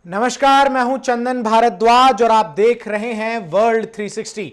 नमस्कार, मैं हूं चंदन भारद्वाज और आप देख रहे हैं वर्ल्ड 360।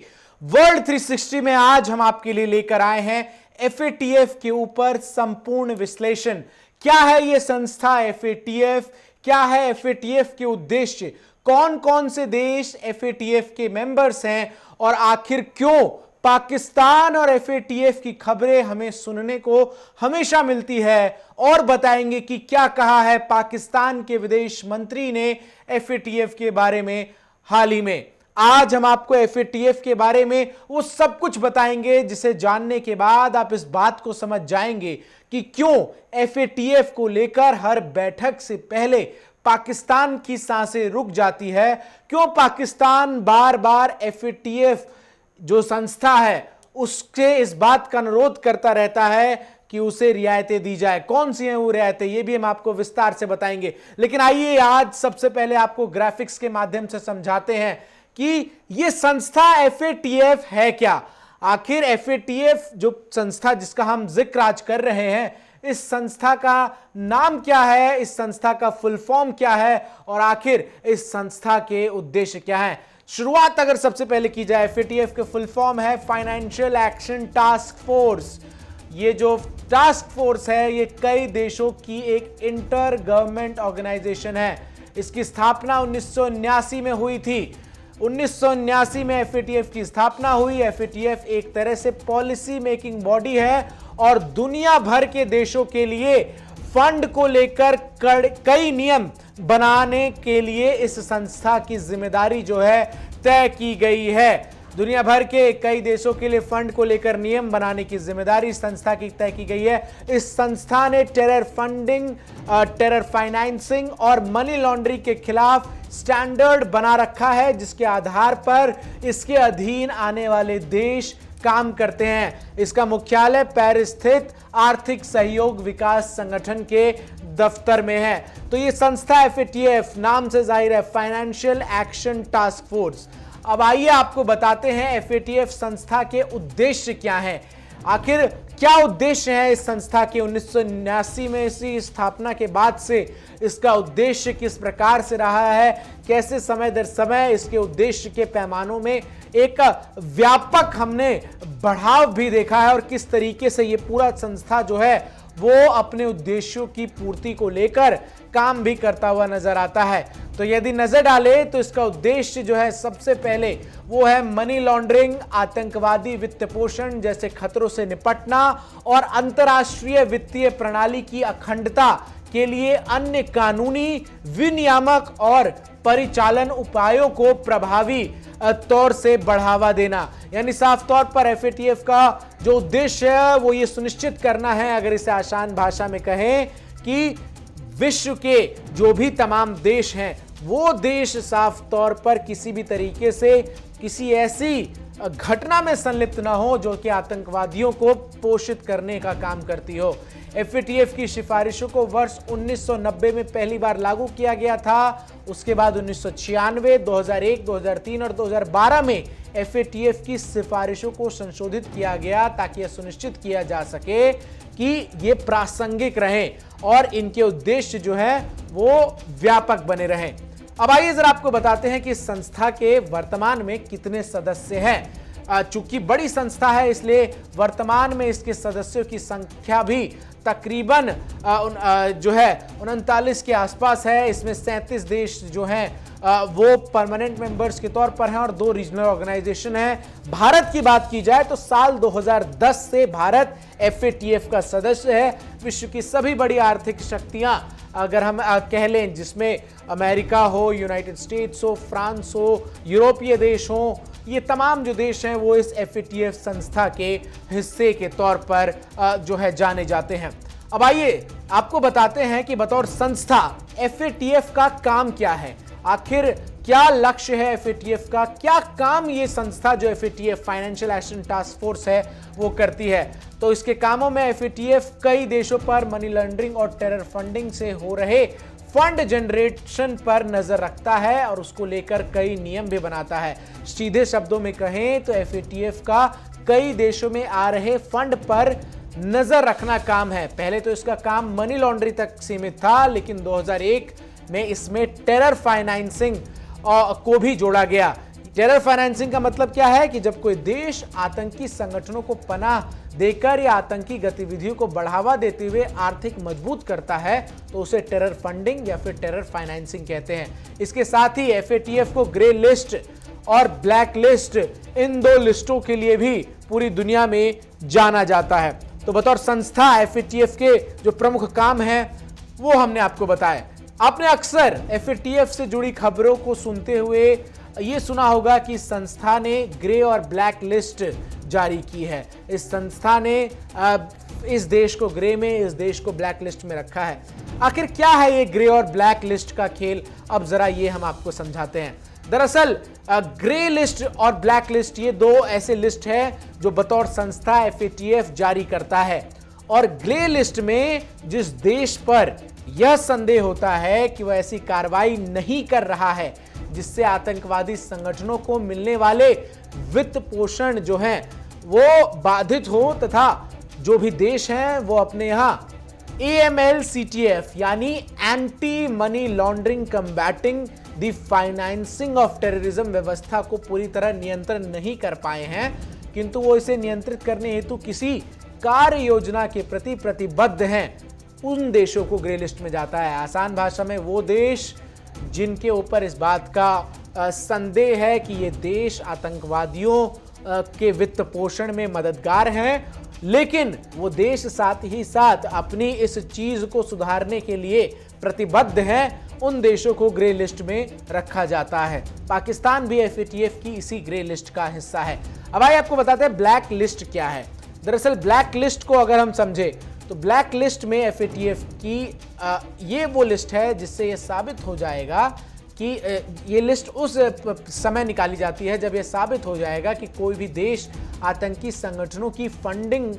वर्ल्ड 360 में आज हम आपके लिए लेकर आए हैं एफएटीएफ के ऊपर संपूर्ण विश्लेषण। क्या है यह संस्था एफएटीएफ, क्या है एफएटीएफ के उद्देश्य, कौन कौन से देश एफएटीएफ के मेंबर्स हैं और आखिर क्यों पाकिस्तान और एफएटीएफ की खबरें हमें सुनने को हमेशा मिलती है, और बताएंगे कि क्या कहा है पाकिस्तान के विदेश मंत्री ने एफएटीएफ के बारे में हाल ही में। आज हम आपको एफएटीएफ के बारे में वो सब कुछ बताएंगे जिसे जानने के बाद आप इस बात को समझ जाएंगे कि क्यों एफएटीएफ को लेकर हर बैठक से पहले पाकिस्तान की सांसें रुक जाती है, क्यों पाकिस्तान बार बार एफएटीएफ जो संस्था है उससे इस बात का अनुरोध करता रहता है कि उसे रियायतें दी जाए। कौन सी हैं वो रियायतें, ये भी हम आपको विस्तार से बताएंगे। लेकिन आइए आज सबसे पहले आपको ग्राफिक्स के माध्यम से समझाते हैं कि ये संस्था एफएटीएफ है क्या। आखिर एफएटीएफ जो संस्था जिसका हम जिक्र आज कर रहे हैं, इस संस्था का नाम क्या है, इस संस्था का फुल फॉर्म क्या है और आखिर इस संस्था के उद्देश्य क्या है। शुरुआत अगर सबसे पहले की जाए, एफएटीएफ के फुल फॉर्म है फाइनेंशियल एक्शन टास्क फोर्स। ये जो टास्क फोर्स है ये कई देशों की एक इंटर गवर्नमेंट ऑर्गेनाइजेशन है। इसकी स्थापना 1979 में हुई थी। 1979 में एफएटीएफ की स्थापना हुई। एफएटीएफ एक तरह से पॉलिसी मेकिंग बॉडी है और दुनिया भर के देशों के लिए फंड को लेकर कई नियम बनाने के लिए इस संस्था की जिम्मेदारी जो है तय की गई है। दुनिया भर के कई देशों के लिए फंड को लेकर नियम बनाने की जिम्मेदारी इस संस्था की तय की गई है। इस संस्था ने टेरर फंडिंग, टेरर फाइनेंसिंग और मनी लॉन्ड्रिंग के खिलाफ स्टैंडर्ड बना रखा है, जिसके आधार पर इसके अधीन आने वाले देश काम करते हैं। इसका मुख्यालय पेरिस स्थित आर्थिक सहयोग विकास संगठन के दफ्तर में है। तो ये संस्था एफएटीएफ नाम से जाहिर है फाइनेंशियल एक्शन टास्क फोर्स। अब आइए आपको बताते हैं एफएटीएफ संस्था के उद्देश्य क्या हैं। आखिर क्या उद्देश्य है इस संस्था के। 1979 में इसकी स्थापना के बाद से इसका उद्देश्य किस प्रकार से रहा है, कैसे समय दर समय इसके उद्देश्य के पैमानों में एक व्यापक हमने बढ़ाव भी देखा है और किस तरीके से ये पूरा संस्था जो है वो अपने उद्देश्यों की पूर्ति को लेकर काम भी करता हुआ नजर आता है। तो यदि नजर डाले तो इसका उद्देश्य जो है सबसे पहले वो है मनी लॉन्ड्रिंग, आतंकवादी वित्त पोषण जैसे खतरों से निपटना और अंतर्राष्ट्रीय वित्तीय प्रणाली की अखंडता के लिए अन्य कानूनी, विनियामक और परिचालन उपायों को प्रभावी तौर से बढ़ावा देना। यानी साफ तौर पर एफएटीएफ का जो उद्देश्य है वो ये सुनिश्चित करना है, अगर इसे आसान भाषा में कहें, कि विश्व के जो भी तमाम देश हैं वो देश साफ तौर पर किसी भी तरीके से किसी ऐसी घटना में संलिप्त ना हो जो कि आतंकवादियों को पोषित करने का काम करती हो। एफएटीएफ की सिफारिशों को वर्ष 1990 में पहली बार लागू किया गया था। उसके बाद 1996, 2001, 2003 और 2012 में एफएटीएफ की सिफारिशों को संशोधित किया गया ताकि यह सुनिश्चित किया जा सके कि ये प्रासंगिक रहें और इनके उद्देश्य जो है वो व्यापक बने रहें। अब आइए जरा आपको बताते हैं कि इस संस्था के वर्तमान में कितने सदस्य हैं। चूंकि बड़ी संस्था है इसलिए वर्तमान में इसके सदस्यों की संख्या भी तकरीबन जो है 39 के आसपास है। इसमें 37 देश जो हैं वो परमानेंट मेंबर्स के तौर पर हैं और 2 रीजनल ऑर्गेनाइजेशन हैं। भारत की बात की जाए तो साल 2010 से भारत एफएटीएफ का सदस्य है। विश्व की सभी बड़ी आर्थिक शक्तियां अगर हम कह लें, जिसमें अमेरिका हो, यूनाइटेड स्टेट्स हो, फ्रांस हो, यूरोपीय देश हो, ये तमाम जो देश हैं वो इस एफएटीएफ संस्था के हिस्से के तौर पर जो है जाने जाते हैं। अब आइए आपको बताते हैं कि बतौर संस्था एफएटीएफ का काम क्या है, आखिर क्या लक्ष्य है एफएटीएफ का, क्या काम ये संस्था जो FATF financial action task force है वो करती है। तो इसके कामों में एफएटीएफ कई देशों पर मनी लॉन्ड्रिंग और टेरर फंडिंग से हो रहे फंड जनरेशन पर नजर रखता है और उसको लेकर कई नियम भी बनाता है। सीधे शब्दों में कहें तो एफएटीएफ का कई देशों में आ रहे फंड पर नजर रखना काम है। पहले तो इसका काम मनी लॉन्ड्रिंग तक सीमित था, लेकिन 2001 में इसमें टेरर फाइनेंसिंग को भी जोड़ा गया। टेरर फाइनेंसिंग का मतलब क्या है कि जब कोई देश आतंकी संगठनों को पनाह देकर या आतंकी गतिविधियों को बढ़ावा देते हुए आर्थिक मजबूत करता है तो उसे टेरर फंडिंग या फिर टेरर फाइनेंसिंग कहते हैं। इसके साथ ही FATF को ग्रे लिस्ट और ब्लैक लिस्ट, इन दो लिस्टों के लिए भी पूरी दुनिया में जाना जाता है। तो बतौर संस्था FATF के जो प्रमुख काम हैं वो हमने आपको बताए। आपने अक्सर FATF से जुड़ी खबरों को सुनते हुए ये सुना होगा कि संस्था ने ग्रे और ब्लैक लिस्ट जारी की है। इस संस्था ने इस देश को ग्रे में, इस देश को ब्लैक लिस्ट में रखा है। आखिर क्या है ये ग्रे और ब्लैक लिस्ट का खेल, अब जरा ये हम आपको समझाते हैं। दरअसल ग्रे लिस्ट और ब्लैक लिस्ट ये दो ऐसे लिस्ट है जो बतौर संस्था FATF जारी करता है। और ग्रे लिस्ट में जिस देश पर यह संदेह होता है कि वह ऐसी कार्रवाई नहीं कर रहा है जिससे आतंकवादी संगठनों को मिलने वाले वित्त पोषण जो हैं वो बाधित हो, तथा जो भी देश हैं वो अपने यहां AML-CTF यानी anti money laundering combating the financing of terrorism व्यवस्था को पूरी तरह नियंत्रण नहीं कर पाए हैं, किंतु वो इसे नियंत्रित करने हेतु किसी कार्य योजना के प्रति प्रतिबद्ध हैं, उन देशों को ग्रे लिस्ट में जाता है। आसान भाषा में वो देश जिनके ऊपर इस बात का संदेह है कि ये देश आतंकवादियों के वित्त पोषण में मददगार हैं, लेकिन वो देश साथ ही साथ अपनी इस चीज को सुधारने के लिए प्रतिबद्ध हैं, उन देशों को ग्रे लिस्ट में रखा जाता है। पाकिस्तान भी FATF की इसी ग्रे लिस्ट का हिस्सा है। अब आइए आपको बताते हैं ब्लैक लिस्ट क्या है। दरअसल ब्लैक लिस्ट को अगर हम समझे तो ब्लैक लिस्ट में FATF की ये वो लिस्ट है जिससे ये साबित हो जाएगा कि ये लिस्ट उस समय निकाली जाती है जब ये साबित हो जाएगा कि कोई भी देश आतंकी संगठनों की फंडिंग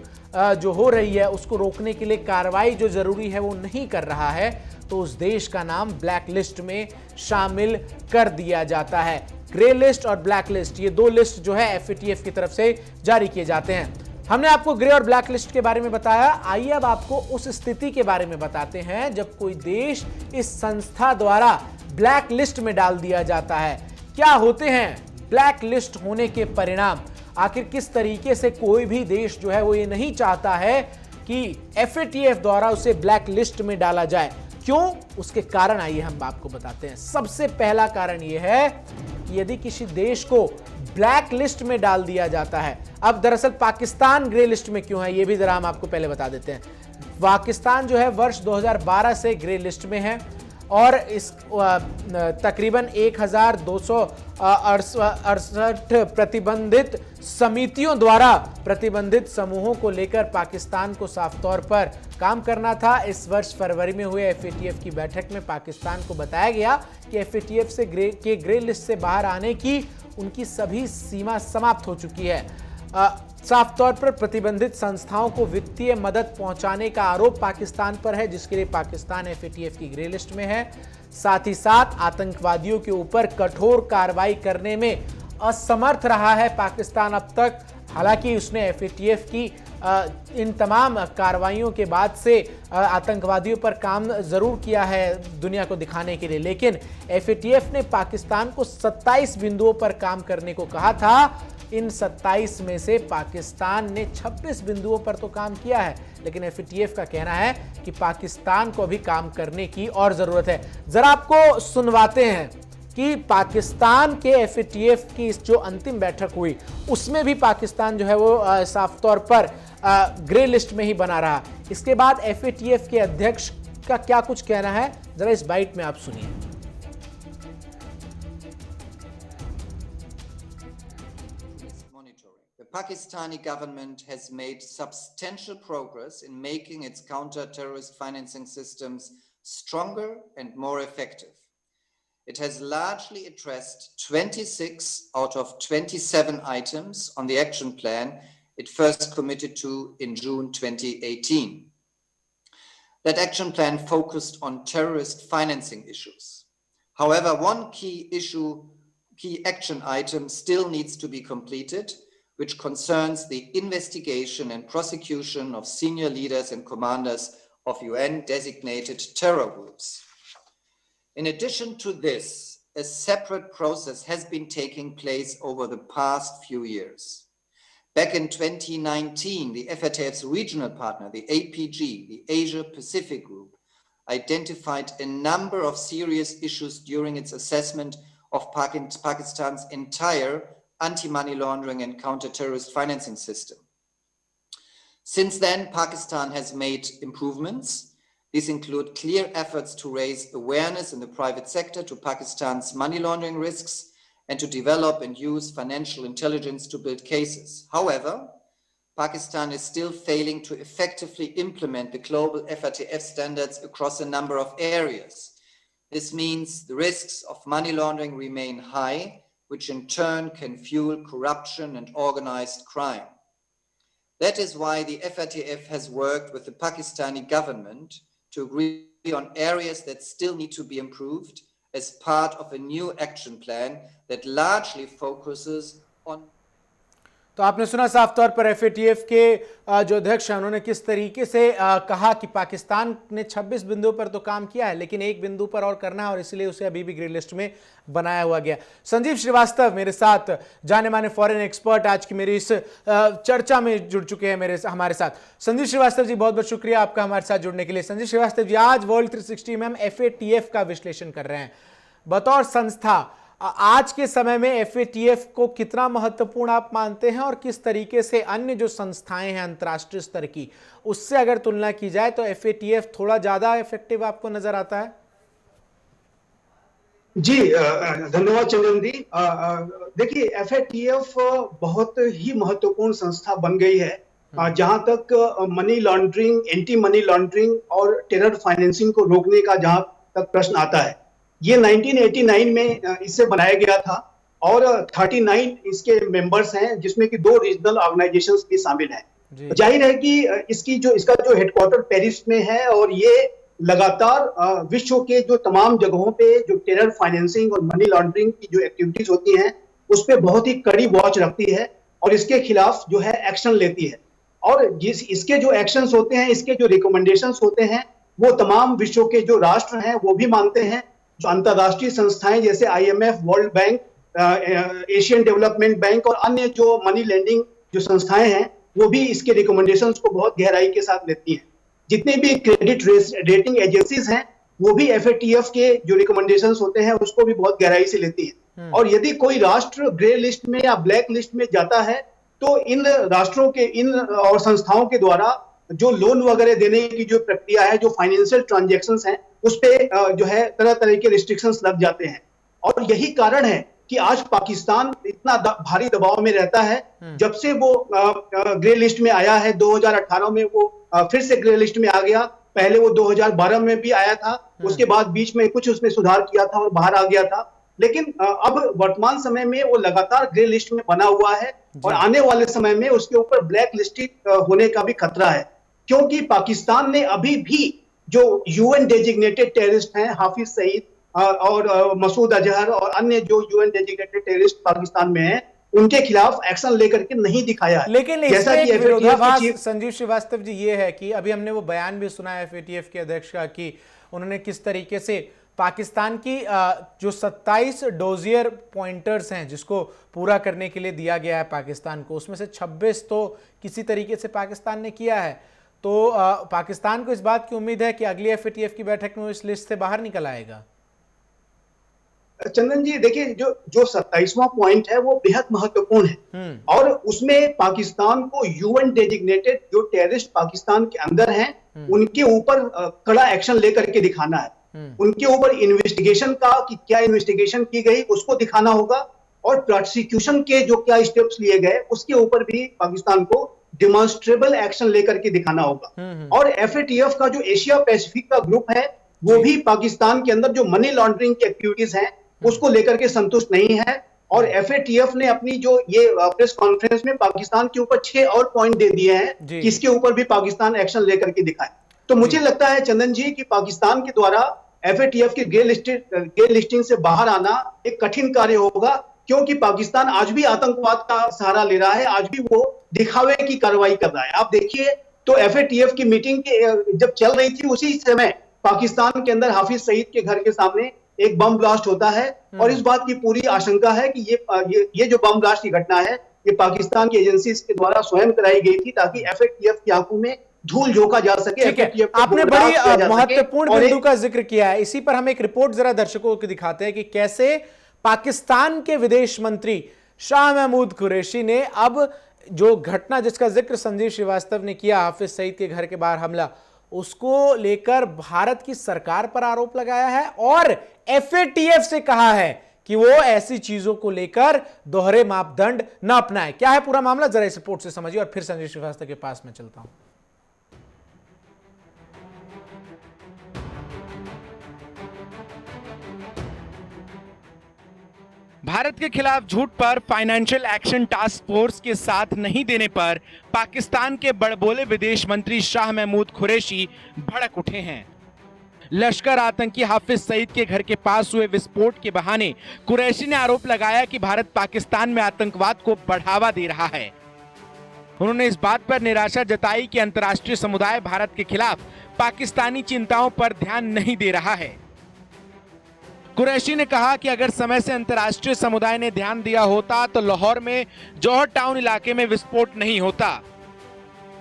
जो हो रही है उसको रोकने के लिए कार्रवाई जो जरूरी है वो नहीं कर रहा है, तो उस देश का नाम ब्लैक लिस्ट में शामिल कर दिया जाता है। ग्रे लिस्ट और ब्लैक लिस्ट ये दो लिस्ट जो है FATF की तरफ से जारी किए जाते हैं। हमने आपको ग्रे और ब्लैक लिस्ट के बारे में बताया। आइए अब आपको उस स्थिति के बारे में बताते हैं जब कोई देश इस संस्था द्वारा ब्लैक लिस्ट में डाल दिया जाता है। क्या होते हैं ब्लैक लिस्ट होने के परिणाम, आखिर किस तरीके से कोई भी देश जो है वो ये नहीं चाहता है कि FATF द्वारा उसे ब्लैक लिस्ट में डाला जाए। क्यों, उसके कारण आइए हम आपको बताते हैं। सबसे पहला कारण यह है कि यदि किसी देश को ब्लैक लिस्ट में डाल दिया जाता है, अब दरअसल पाकिस्तान ग्रे लिस्ट में क्यों है ये भी जरा हम आपको पहले बता देते हैं। पाकिस्तान जो है वर्ष 2012 से ग्रे लिस्ट में है और इस तकरीबन 1268 प्रतिबंधित समितियों द्वारा प्रतिबंधित समूहों को लेकर पाकिस्तान को साफ तौर पर काम करना था। इस वर्ष फरवरी में हुए FATF की बैठक में पाकिस्तान को बताया गया कि FATF से ग्रे लिस्ट से बाहर आने की उनकी सभी सीमा समाप्त हो चुकी है। साफ तौर पर प्रतिबंधित संस्थाओं को वित्तीय मदद पहुंचाने का आरोप पाकिस्तान पर है, जिसके लिए पाकिस्तान FATF की ग्रे लिस्ट में है। साथ ही साथ आतंकवादियों के ऊपर कठोर कार्रवाई करने में असमर्थ रहा है पाकिस्तान अब तक। हालांकि उसने FATF की इन तमाम कार्रवाइयों के बाद से आतंकवादियों पर काम जरूर किया है दुनिया को दिखाने के लिए, लेकिन FATF ने पाकिस्तान को 27 बिंदुओं पर काम करने को कहा था। इन 27 में से पाकिस्तान ने 26 बिंदुओं पर तो काम किया है, लेकिन FATF का कहना है कि पाकिस्तान को भी काम करने की और जरूरत है। जरा आपको सुनवाते हैं कि पाकिस्तान के FATF की इस जो अंतिम बैठक हुई उसमें भी पाकिस्तान जो है वो साफ तौर पर ग्रे लिस्ट में ही बना रहा। इसके बाद FATF के अध्यक्ष का क्या कुछ कहना है, जरा इस बाइट में आप सुनिए। The Pakistani government has made substantial progress in making its counter-terrorist financing systems stronger and more effective. It has largely addressed 26 out of 27 items on the action plan it first committed to in June 2018. That action plan focused on terrorist financing issues. However, one key action item still needs to be completed, which concerns the investigation and prosecution of senior leaders and commanders of UN-designated terror groups. In addition to this, a separate process has been taking place over the past few years. Back in 2019, the FATF's regional partner, the APG, the Asia Pacific Group, identified a number of serious issues during its assessment of Pakistan's entire anti-money laundering and counter-terrorist financing system. Since then, Pakistan has made improvements. These include clear efforts to raise awareness in the private sector to Pakistan's money laundering risks and to develop and use financial intelligence to build cases. However, Pakistan is still failing to effectively implement the global FATF standards across a number of areas. This means the risks of money laundering remain high, which in turn can fuel corruption and organized crime. That is why the FATF has worked with the Pakistani government to agree on areas that still need to be improved as part of a new action plan that largely focuses on. तो आपने सुना साफ तौर पर FATF के जो अध्यक्ष हैं उन्होंने किस तरीके से कहा कि पाकिस्तान ने 26 बिंदुओं पर तो काम किया है लेकिन एक बिंदु पर और करना है और इसलिए उसे अभी भी ग्रे लिस्ट में बनाया हुआ गया। संजीव श्रीवास्तव मेरे साथ, जाने माने फॉरेन एक्सपर्ट, आज की मेरी इस चर्चा में जुड़ चुके हैं हमारे साथ। संजीव श्रीवास्तव जी, बहुत बहुत शुक्रिया आपका हमारे साथ जुड़ने के लिए। संजीव श्रीवास्तव जी, आज वर्ल्ड 360 में हम एफएटीएफ का विश्लेषण कर रहे हैं। बतौर संस्था आज के समय में एफएटीएफ को कितना महत्वपूर्ण आप मानते हैं और किस तरीके से अन्य जो संस्थाएं हैं अंतर्राष्ट्रीय स्तर की उससे अगर तुलना की जाए तो एफएटीएफ थोड़ा ज्यादा इफेक्टिव आपको नजर आता है? जी धन्यवाद चंदन जी। देखिए, एफएटीएफ बहुत ही महत्वपूर्ण संस्था बन गई है जहां तक money laundering, anti money laundering और टेरर फाइनेंसिंग को रोकने का जहां तक प्रश्न आता है। ये 1989 में इससे बनाया गया था और 39 इसके मेंबर्स हैं जिसमें कि 2 रीजनल ऑर्गेनाइजेशंस भी शामिल हैं। जाहिर है कि इसका जो हेडक्वार्टर पेरिस में है और ये लगातार विश्व के जो तमाम जगहों पे जो टेरर फाइनेंसिंग और मनी लॉन्ड्रिंग की जो एक्टिविटीज होती हैं उस पे बहुत ही कड़ी वॉच रखती है और इसके खिलाफ जो है एक्शन लेती है। और इसके जो एक्शंस होते हैं, इसके जो रिकमेंडेशंस होते हैं, वो तमाम विश्व के जो राष्ट्र हैं वो भी मानते हैं। जो अंतरराष्ट्रीय संस्थाएं जैसे IMF, world bank, Asian development bank और अन्य जो मनी लेंडिंग जो संस्थाएं हैं वो भी इसके रिकमेंडेशंस को बहुत गहराई के साथ लेती हैं। जितने भी क्रेडिट रेटिंग एजेंसीज हैं वो भी एफएटीएफ के जो रिकमेंडेशंस होते हैं उसको भी बहुत गहराई से लेती है। और यदि कोई राष्ट्र ग्रे लिस्ट में या ब्लैक लिस्ट में जाता है तो इन राष्ट्रों के और संस्थाओं के द्वारा जो लोन वगैरह देने की जो प्रक्रिया है, जो फाइनेंशियल ट्रांजैक्शंस हैं, उस पे जो है तरह तरह के रिस्ट्रिक्शंस लग जाते हैं। और यही कारण है कि आज पाकिस्तान इतना भारी दबाव में रहता है। जब से वो ग्रे लिस्ट में आया है, 2018 में वो फिर से ग्रे लिस्ट में आ गया। पहले वो 2012 में भी आया था, उसके बाद बीच में कुछ उसने सुधार किया था और बाहर आ गया था। लेकिन अब वर्तमान समय में वो लगातार ग्रे लिस्ट में बना हुआ है और आने वाले समय में उसके ऊपर ब्लैक लिस्टेड होने का भी खतरा है, क्योंकि पाकिस्तान ने अभी भी जो UN डेजिग्नेटेड टेररिस्ट हैं, हाफिज सईद और मसूद अजहर और अन्य जो UN डेजिग्नेटेड टेररिस्ट पाकिस्तान में हैं, उनके खिलाफ एक्शन लेकर के नहीं दिखाया है। लेकिन जैसा कि विरोधाभास संजीव श्रीवास्तव जी ये है कि अभी हमने वो बयान भी सुना है एफएटीएफ के अध्यक्ष का कि उन्होंने किस तरीके से पाकिस्तान की जो 27 डोजियर पॉइंटर्स हैं जिसको पूरा करने के लिए दिया गया है पाकिस्तान को, उसमें से 26 तो किसी तरीके से पाकिस्तान ने किया है। तो पाकिस्तान को इस बात की उम्मीद है कि अगली एफएटीएफ की बैठक में इस लिस्ट से बाहर निकल आएगा। चंदन जी, देखिए जो 27वां पॉइंट है वो बेहद महत्वपूर्ण है और उसमें पाकिस्तान को UN डेजिग्नेटेड जो टेररिस्ट पाकिस्तान के अंदर हैं उनके ऊपर कड़ा एक्शन लेकर के दिखाना है। उनके ऊपर इन्वेस्टिगेशन का कि क्या इन्वेस्टिगेशन की गई उसको दिखाना होगा और प्रोसिक्यूशन के जो क्या स्टेप्स लिए गए उसके ऊपर भी पाकिस्तान को डिमॉन्स्ट्रेबल एक्शन लेकर के दिखाना होगा। और एफएटीएफ का जो एशिया पैसिफिक का ग्रुप है वो भी पाकिस्तान के अंदर जो मनी लॉन्ड्रिंग की एक्टिविटीज हैं उसको लेकर के संतुष्ट नहीं है और एफएटीएफ ने अपनी जो ये प्रेस कॉन्फ्रेंस में पाकिस्तान के ऊपर 6 और पॉइंट दे दिए हैं कि इसके ऊपर भी पाकिस्तान एक्शन लेकर के दिखाए। तो मुझे लगता है चंदन जी कि पाकिस्तान के द्वारा एफएटीएफ की ग्रे लिस्टिंग से बाहर आना एक कठिन कार्य होगा, क्योंकि पाकिस्तान आज भी आतंकवाद का सहारा ले रहा है, आज भी वो दिखावे की कार्रवाई कर रहा है। आप देखिए तो एफएटीएफ की मीटिंग जब चल रही थी उसी समय पाकिस्तान के अंदर हाफिज सईद के घर के सामने एक बम ब्लास्ट होता है और इस बात की पूरी आशंका है कि ये जो बम ब्लास्ट की घटना है ये पाकिस्तान की एजेंसी के द्वारा स्वयं कराई गई थी ताकि एफएटीएफ की आंखों में धूल झोंका जा सके। ठीक है, आपने बड़ी महत्वपूर्ण बिंदु का जिक्र किया है। इसी पर हम एक रिपोर्ट जरा दर्शकों को दिखाते हैं कि कैसे पाकिस्तान के विदेश मंत्री शाह महमूद कुरैशी ने अब जो घटना जिसका जिक्र संजीव श्रीवास्तव ने किया, हाफिज सईद के घर के बाहर हमला, उसको लेकर भारत की सरकार पर आरोप लगाया है और एफएटीएफ से कहा है कि वो ऐसी चीजों को लेकर दोहरे मापदंड न अपनाए। क्या है पूरा मामला, जरा इस रिपोर्ट से समझिए और फिर संजीव श्रीवास्तव के पास में चलता हूं। भारत के खिलाफ झूठ पर फाइनेंशियल एक्शन टास्क फोर्स के साथ नहीं देने पर पाकिस्तान के बड़बोले विदेश मंत्री शाह महमूद कुरैशी भड़क उठे हैं। लश्कर आतंकी हाफिज सईद के घर के पास हुए विस्फोट के बहाने कुरैशी ने आरोप लगाया कि भारत पाकिस्तान में आतंकवाद को बढ़ावा दे रहा है। उन्होंने इस बात पर निराशा जताई कि अंतर्राष्ट्रीय समुदाय भारत के खिलाफ पाकिस्तानी चिंताओं पर ध्यान नहीं दे रहा है। कुरैशी ने कहा कि अगर समय से अंतर्राष्ट्रीय समुदाय ने ध्यान दिया होता तो लाहौर में जौहर टाउन इलाके में विस्फोट नहीं होता।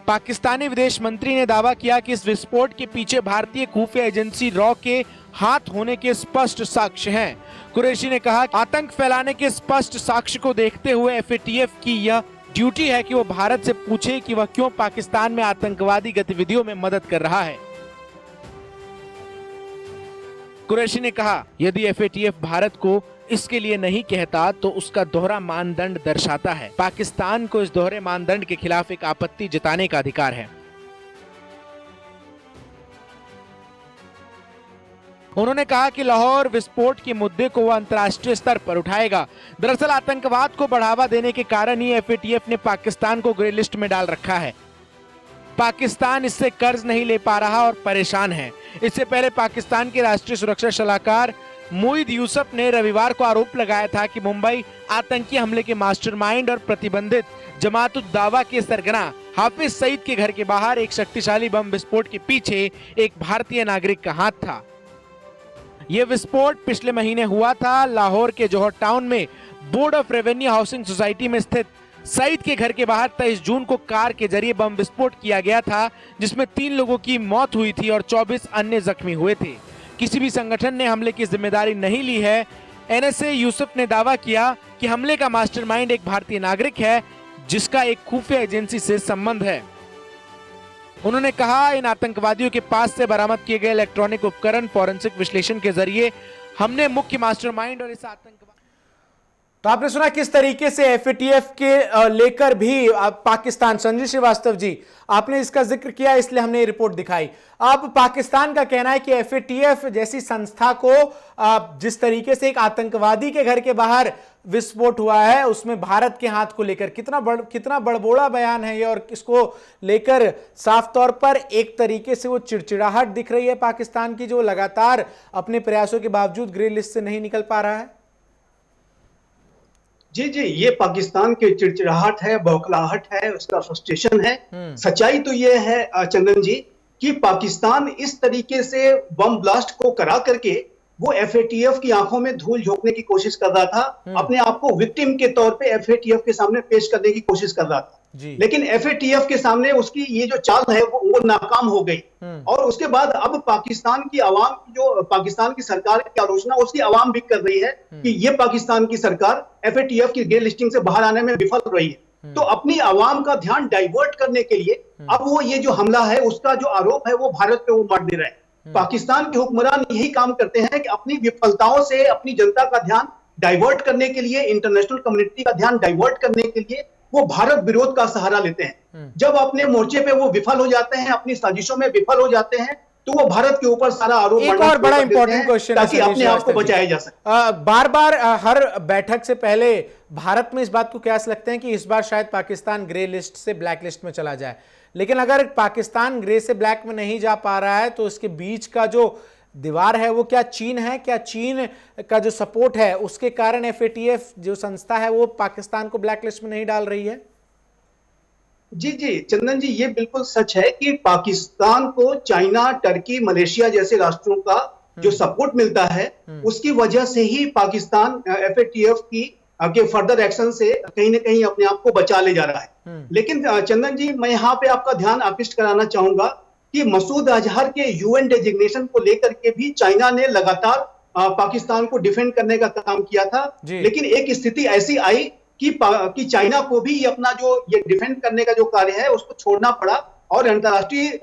पाकिस्तानी विदेश मंत्री ने दावा किया कि इस विस्फोट के पीछे भारतीय खुफिया एजेंसी रॉ के हाथ होने के स्पष्ट साक्ष्य हैं। कुरैशी ने कहा कि आतंक फैलाने के स्पष्ट साक्ष्य को देखते हुए एफएटीएफ की यह ड्यूटी है कि वो भारत से पूछे कि वह क्यों पाकिस्तान में आतंकवादी गतिविधियों में मदद कर रहा है। कुरैशी ने कहा, यदि एफएटीएफ भारत को इसके लिए नहीं कहता तो उसका दोहरा मानदंड दर्शाता है। पाकिस्तान को इस दोहरे मानदंड के खिलाफ एक आपत्ति जताने का अधिकार है। उन्होंने कहा कि लाहौर विस्फोट के मुद्दे को वह अंतर्राष्ट्रीय स्तर पर उठाएगा। दरअसल आतंकवाद को बढ़ावा देने के कारण ही एफएटीएफ ने पाकिस्तान को ग्रे लिस्ट में डाल रखा है। पाकिस्तान इससे कर्ज नहीं ले पा रहा और परेशान है। इससे पहले पाकिस्तान के राष्ट्रीय सुरक्षा सलाहकार मोईद यूसुफ ने रविवार को आरोप लगाया था कि मुंबई आतंकी हमले के मास्टरमाइंड और प्रतिबंधित जमात उद दावा के सरगना हाफिज सईद के घर के बाहर एक शक्तिशाली बम विस्फोट के पीछे एक भारतीय नागरिक का हाथ था। यह विस्फोट पिछले महीने हुआ था। लाहौर के जौहर टाउन में board of revenue housing society में स्थित सईद के घर के बाहर 23 जून को कार के जरिए बम विस्फोट किया गया था, जिसमें 3 लोगों की मौत हुई थी और 24 अन्य जख्मी हुए थे। किसी भी संगठन ने हमले की जिम्मेदारी नहीं ली है। एनएसए यूसुफ ने दावा किया कि हमले का मास्टरमाइंड एक भारतीय नागरिक है जिसका एक खुफिया एजेंसी से संबंध है। उन्होंने कहा, इन आतंकवादियों के पास से बरामद किए गए इलेक्ट्रॉनिक उपकरण फॉरेंसिक विश्लेषण के जरिए हमने मुख्य मास्टरमाइंड और इस आतंकवाद। तो आपने सुना किस तरीके से एफएटीएफ के लेकर भी पाकिस्तान, संजीव श्रीवास्तव जी आपने इसका जिक्र किया इसलिए हमने ये रिपोर्ट दिखाई। अब पाकिस्तान का कहना है कि एफएटीएफ जैसी संस्था को जिस तरीके से एक आतंकवादी के घर के बाहर विस्फोट हुआ है उसमें भारत के हाथ को लेकर कितना बड़बोड़ा बयान है ये, और इसको लेकर साफ तौर पर एक तरीके से वो चिड़चिड़ाहट दिख रही है पाकिस्तान की, जो लगातार अपने प्रयासों के बावजूद ग्रे लिस्ट से नहीं निकल पा रहा है। जी, ये पाकिस्तान की चिड़चिड़ाहट है, बौखलाहट है, उसका फ्रस्ट्रेशन है। सच्चाई तो ये है चंदन जी कि पाकिस्तान इस तरीके से बम ब्लास्ट को करा करके वो एफएटीएफ की आंखों में धूल झोंकने की कोशिश कर रहा था, अपने आप को विक्टिम के तौर पे एफएटीएफ के सामने पेश करने की कोशिश कर रहा था। लेकिन एफएटीएफ के सामने उसकी ये जो चाल है वो नाकाम हो गई। और उसके बाद अब पाकिस्तान की आवाम, जो पाकिस्तान की सरकार की आलोचना उसकी आवाम भी कर रही है कि ये पाकिस्तान की सरकार एफएटीएफ की ग्रे लिस्टिंग से बाहर आने में विफल रही है। तो अपनी आवाम का ध्यान डाइवर्ट करने के लिए अब वो ये जो हमला है उसका जो आरोप है वो भारत पे वो मत दे रहे हैं। पाकिस्तान के हुक्मरान यही काम करते हैं कि अपनी विफलताओं से अपनी जनता का ध्यान डाइवर्ट करने के लिए, इंटरनेशनल कम्युनिटी का ध्यान डाइवर्ट करने के लिए वो भारत विरोध का सहारा लेते हैं। जब अपने मोर्चे पे वो विफल हो जाते हैं, अपनी साजिशों में विफल हो जाते हैं, तो वो भारत के ऊपर सारा आरोप एक और बड़ा इंपॉर्टेंट क्वेश्चन ताकि अपने आप को बचाया जा सके। बार बार हर बैठक से पहले भारत में इस बात को कयास लगते हैं कि इस बार शायद पाकिस्तान ग्रे लिस्ट से ब्लैक लिस्ट में चला जाए, लेकिन अगर पाकिस्तान ग्रे से ब्लैक में नहीं जा पा रहा है तो इसके बीच का जो दीवार है वो क्या चीन है? क्या चीन का जो सपोर्ट है उसके कारण एफएटीएफ जो संस्था है वो पाकिस्तान को ब्लैक लिस्ट में नहीं डाल रही है? जी चंदन जी, ये बिल्कुल सच है कि पाकिस्तान को चाइना, टर्की, मलेशिया जैसे राष्ट्रों का जो सपोर्ट मिलता है, उसकी वजह से ही पाकिस्तान FATF की के फर्दर एक्शन से कहीं ना कहीं अपने आप को बचा ले जा रहा है। लेकिन चंदन जी, मैं यहाँ पे आपका ध्यान आकृष्ट कराना चाहूंगा कि मसूद अजहर के UN डेजिग्नेशन को लेकर के भी चाइना ने लगातार पाकिस्तान को डिफेंड करने का काम किया था। लेकिन एक स्थिति ऐसी आई कि चाइना को भी अपना जो ये डिफेंड करने का जो कार्य है उसको छोड़ना पड़ा और अंतर्राष्ट्रीय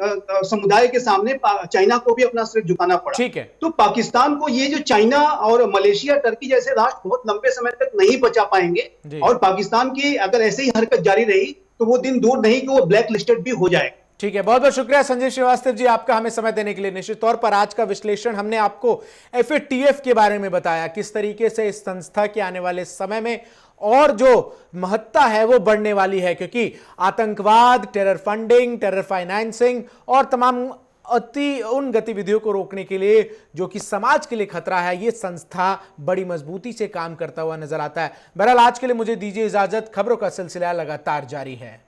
समुदाय के सामने चाइना को भी अपना सिर झुकाना पड़ा। ठीक है। तो पाकिस्तान को ये जो चाइना और मलेशिया, टर्की जैसे राष्ट्र बहुत लंबे समय तक नहीं बचा पाएंगे और पाकिस्तान की अगर ऐसे ही हरकत जारी रही तो वो दिन दूर नहीं कि वो ब्लैक लिस्टेड भी हो जाएगा। ठीक है, बहुत बहुत शुक्रिया संजय श्रीवास्तव जी आपका हमें समय देने के लिए। निश्चित तौर पर आज का विश्लेषण हमने आपको FATF के बारे में बताया, किस तरीके से इस संस्था के आने वाले समय में और जो महत्ता है वो बढ़ने वाली है, क्योंकि आतंकवाद, टेरर फंडिंग, टेरर फाइनेंसिंग और तमाम उन गतिविधियों को रोकने के लिए जो कि समाज के लिए खतरा है, ये संस्था बड़ी मजबूती से काम करता हुआ नजर आता है। बहरहाल आज के लिए मुझे दीजिए इजाजत, खबरों का सिलसिला लगातार जारी है।